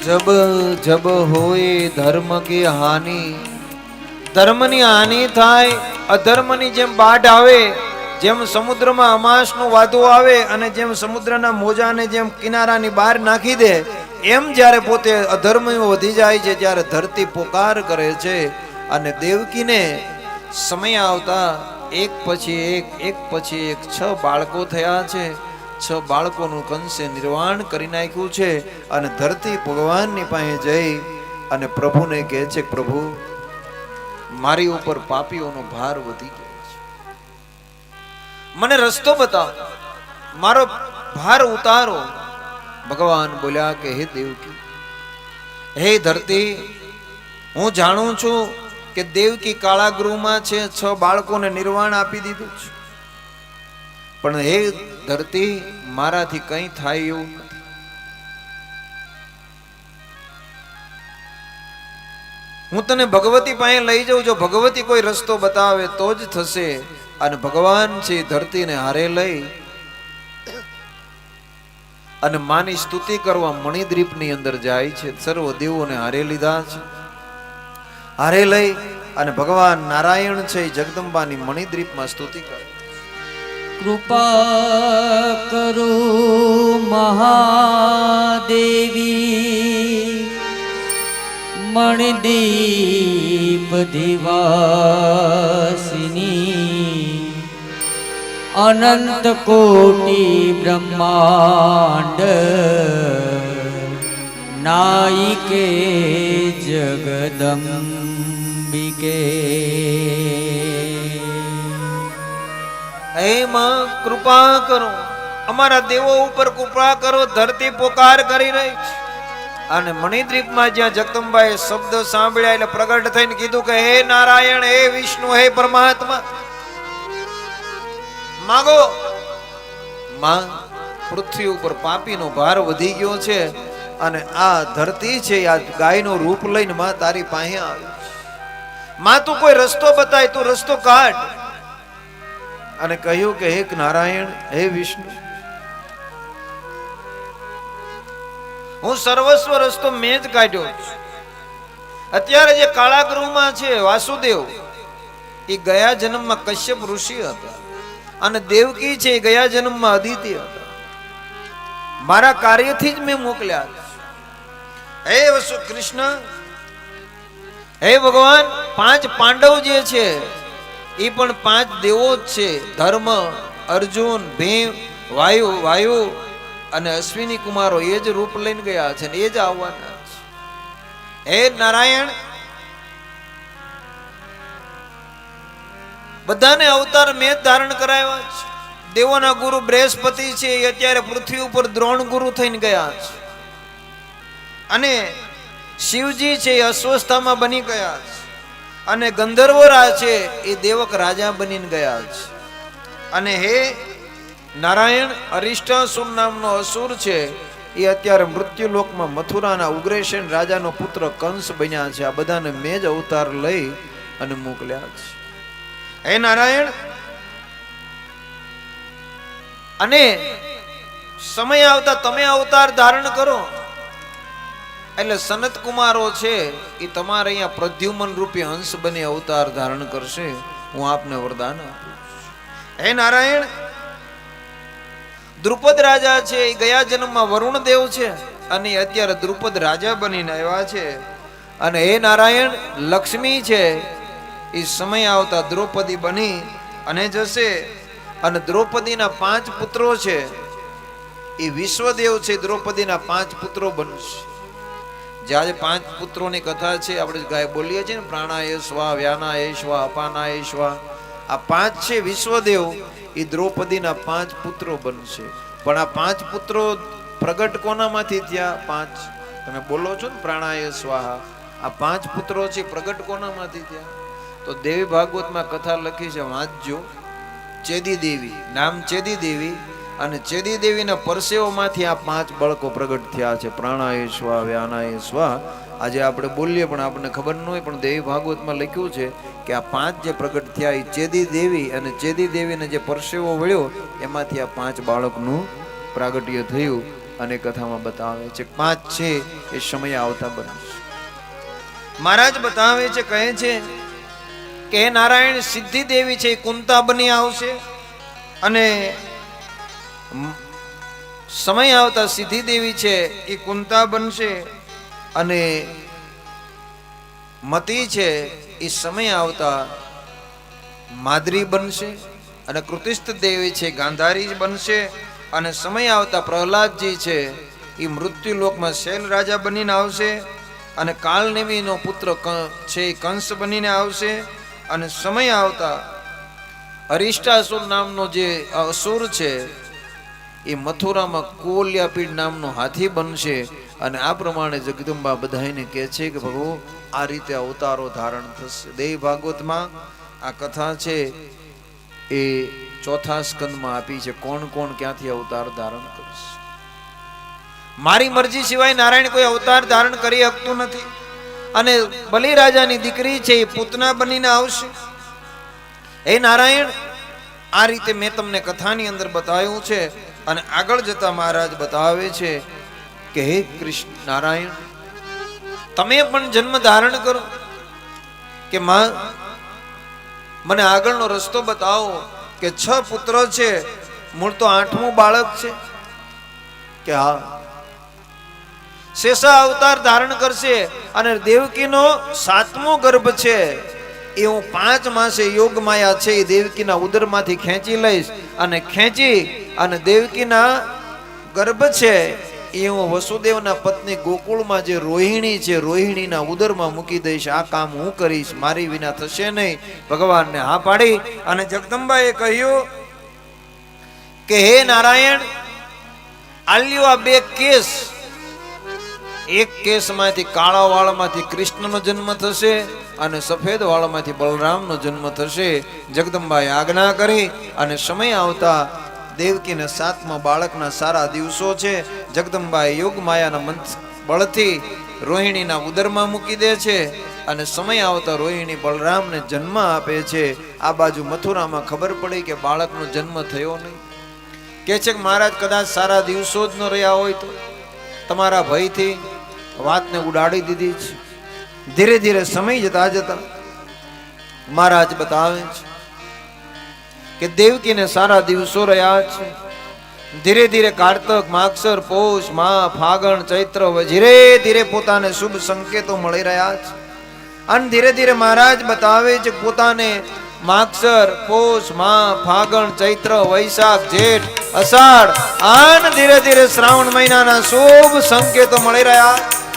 जब जब होए धर्म की हानि, धर्मनी हानि थाय, अधर्मनी जेम बाढ़ आवे, जेम समुद्रमा अमासनो वादो आवे अने जेम समुद्રના મોજાને જેમ કિનારાની બહાર નાખી દે, એમ જ્યારે પોતે અધર્મીઓ વધી જાય છે ત્યારે ધરતી પોકાર કરે છે. અને દેવકીને સમય આવતા એક પછી એક 6 બાળકો થયા છે. 6 બાળકોનું કંસે નિર્વાણ કરી નાખ્યું છે. અને ધરતી ભગવાનની પાસે જઈ અને પ્રભુને કહે છે, પ્રભુ મારી ઉપર પાપીઓનો ભાર વધી ગયો છે, મને રસ્તો બતાવો, મારો ભાર ઉતારો. ભગવાન બોલ્યા કે હે દેવકી, હે ધરતી, હું જાણું છું કે દેવકી કાળાગૃહમાં છે, 6 બાળકોને નિર્વાણ આપી દીધું છે, પણ હે ધરતી, મારાથી કંઈ થાય એવું નથી. હું તને ભગવતી પાસે લઈ જાઉં, જો ભગવતી કોઈ રસ્તો બતાવે તો જ થશે. અને ભગવાન છે ધરતીને હારે લઈ અને માની સ્તુતિ કરવા મણિદ્વીપની અંદર જાય છે. સર્વ દેવોને હારે લીધા છે. હારે લઈ અને ભગવાન નારાયણ છે જગદંબાની મણિદ્વીપમાં સ્તુતિ કરે. કૃપા કરો મહાદેવી, મણિદીપ દિવાસિની, અનંત કોટી બ્રહ્માંડ નાયિકે જગદંબિકે. હે માં, કૃપા કરો, અમારા દેવો ઉપર કૃપા કરો, ધરતી પોકાર કરી રહી છે. અને મણિદ્વીપમાં જ્યાં જગદંબાએ શબ્દ સાંભળ્યા એટલે પ્રગટ થઈને કીધું કે હે નારાયણ, હે વિષ્ણુ, હે પરમાત્મા, માગો. માં, પૃથ્વી ઉપર પાપીનો ભાર વધી ગયો છે અને આ ધરતી છે આ ગાયનું રૂપ લઈને માં તારી પાસે આવી. માં, તું કોઈ રસ્તો બતાય, તું રસ્તો કાઢ. અને કહ્યું કે હે નારાયણ, હે વિષ્ણુ, હું સર્વસ્વ રસ્તો મેં જ કાઢ્યો. અત્યારે જે કાળાગૃહમાં છે વાસુદેવ, એ ગયા જન્મમાં કશ્યપ ઋષિ હતા અને દેવકી છે એ ગયા જન્મમાં અદિતિ હતા. મારા કાર્યથી જ મેં મોકલ્યા. હે વસુ કૃષ્ણ, હે ભગવાન, 5 પાંડવ જે છે એ પણ 5 દેવો જ છે. ધર્મ, અર્જુન, ભીમ, વાયુ અને અશ્વિની કુમારો એ જ રૂપ લઈને ગયા છે ને એ જ આવવાના છે. હે નારાયણ, બધાને અવતાર મેં જ ધારણ કરાવ્યા છે. દેવોના ગુરુ બૃહસ્પતિ છે એ અત્યારે પૃથ્વી ઉપર દ્રોણ ગુરુ થઈને ગયા છે. અને શિવજી છે એ અસ્વસ્થામાં બની ગયા છે. અને ગંધર્વરા છે એ દેવક રાજા બનીને ગયા છે. અને હે નારાયણ, અરિષ્ટાસુર નામનો અસુર છે એ અત્યારે મૃત્યુલોકમાં મથુરાના ઉગ્રસેન રાજાનો પુત્ર કંસ બન્યા છે. આ બધાને મેં જ અવતાર લઈ અને મોકલ્યા છે. હે નારાયણ, અને સમય આવતા તમે અવતાર ધારણ કરો એટલે સનત કુમારો છે એ તમારે અહીંયા પ્રદ્યુમન રૂપી હંસ બની અવતાર ધારણ કરશે. હું આપને વરદાન આપું. હે નારાયણ, દ્રુપદ રાજા છે એ ગયા જન્મમાં વરુણ દેવ છે અને અત્યારે દ્રુપદ રાજા બનીને આવ્યા છે. અને હે નારાયણ, લક્ષ્મી છે એ સમય આવતા દ્રૌપદી બની અને જશે. અને દ્રૌપદીના 5 પુત્રો છે એ વિશ્વદેવ છે, દ્રૌપદીના 5 પુત્રો બનશે. જ્યારે 5 પુત્રોની કથા છે આપણે ગાય બોલીએ છીએ ને, પ્રાણાય સ્વા, વ્યાનાય સ્વા, અપાનાય સ્વા. આ 5 છે વિશ્વદેવ, એ દ્રૌપદીના 5 પુત્રો બનશે. પણ આ 5 પુત્રો પ્રગટ કોનામાંથી થયા? 5 તમે બોલો છો ને, પ્રાણાય સ્વાહા. આ 5 પુત્રો છે પ્રગટ કોનામાંથી થયા? તો દેવી ભાગવતમાં કથા લખી છે, વાંચજો. ચેદી દેવી, નામ ચેદી દેવી, અને ચેદી દેવીના પરસેવોમાંથી આ 5 બાળકો પ્રગટ થયા છે. પ્રાણાય સ્વા, વ્યાનાય સ્વા. આજે આપણે બોલીએ પણ આપણને ખબર ન હોય, પણ દેવી ભાગવતમાં લખ્યું છે કે આ 5 જે પ્રગટ થયા એ ચેદી દેવી, અને ચેદી દેવીને જે પરસેવો વળ્યો એમાંથી આ 5 બાળકનું પ્રાગટ્ય થયું. અને કથામાં બતાવે છે. 5 છે એ સમય આવતા બનશે. મહારાજ બતાવે છે, કહે છે કે હે નારાયણ, સિદ્ધિ દેવી છે એ કુંતા બની આવશે અને સમય આવતા સિદ્ધિ દેવી છે એ કુંતા બનશે અને મતી છે એ સમય આવતા માદ્રી બનશે અને કૃતિસ્થ દેવી છે ગાંધારી બનશે અને સમય આવતા પ્રહલાદજી છે એ મૃત્યુલોકમાં શૈલ રાજા બનીને આવશે અને કાળનેમીનો પુત્ર છે એ કંસ બનીને આવશે અને સમય આવતા અરિષ્ટાસુર નામનો જે અસુર છે એ મથુરામાં કોલ્યાપીડ નામનો હાથી બનશે અને આ પ્રમાણે જગદંબા બધાઈને કહે છે કે પ્રભુ આ રીતે અવતારો ધારણ થશે. દેવ ભાગવતમાં આ કથા છે એ 4થા સ્કંદમાં આપી છે, કોણ કોણ ક્યાંથી અવતાર ધારણ કરશે. મારી મરજી સિવાય નારાયણ કોઈ અવતાર ધારણ કરી શકતું નથી અને બલિરાજાની દીકરી છે એ પૂતના બનીને આવશે. હે નારાયણ, આ રીતે મેં તમને કથાની અંદર બતાવ્યું છે અને આગળ જતા મહારાજ બતાવે છે કે હે કૃષ્ણ નારાયણ, તમે પણ જન્મ ધારણ કરો કે માં મને આગળનો રસ્તો બતાવો કે 6 પુત્ર છે, મૂળ તો 8મું બાળક છે કે હા શેષા અવતાર ધારણ કરશે અને દેવકીનો 7મો ગર્ભ છે એ હું 5 માસે યોગ માયા છે એ દેવકીના ઉદરમાંથી ખેંચી લઈશ અને ખેંચી અને દેવકીના ગર્ભ છે એ હું વસુદેવના પત્ની ગોકુળમાં જે રોહિણી છે રોહિણીના ઉદરમાં મૂકી દઈશ. આ કામ હું કરીશ, મારી વિના થશે નહીં. ભગવાનને હા પાડી અને જગદંબાએ કહ્યું કે હે નારાયણ, આલ્યો આ 2 કેસ, એક કેસમાંથી કાળા વાળમાંથી કૃષ્ણનો જન્મ થશે અને સફેદ વાળમાંથી બલરામનો જન્મ થશે. જગદંબાએ આજ્ઞા કરી અને સમય આવતા દેવકીને 7મા બાળકના સારા દિવસો છે. જગદંબાએ યોગ માયાના મંત્ર બળથી રોહિણીના ઉદરમાં મૂકી દે છે અને સમય આવતા રોહિણી બલરામને જન્મ આપે છે. આ બાજુ મથુરામાં ખબર પડી કે બાળકનો જન્મ થયો નહીં. કે છે કે મહારાજ કદાચ સારા દિવસો જ ન રહ્યા હોય તો તમારા ભયથી વાતને ઉડાડી દીધી છે. ધીરે ધીરે સમય જતા જતા મહારાજ બતાવે છે કે દેવકીને સારા દિવસો રહ્યા છે. ધીરે ધીરે કાર્તક, માગસર, પોષ, મા, ફાગણ, ચૈત્ર ધીરે ધીરે પોતાને શુભ સંકેતો મળી રહ્યા છે અને ધીરે ધીરે મહારાજ બતાવે છે પોતાને માગસર, પોષ, મા, ફાગણ, ચૈત્ર, વૈશાખ, જેઠ, અષાઢ અને ધીરે ધીરે શ્રાવણ મહિનાના શુભ સંકેતો મળી રહ્યા.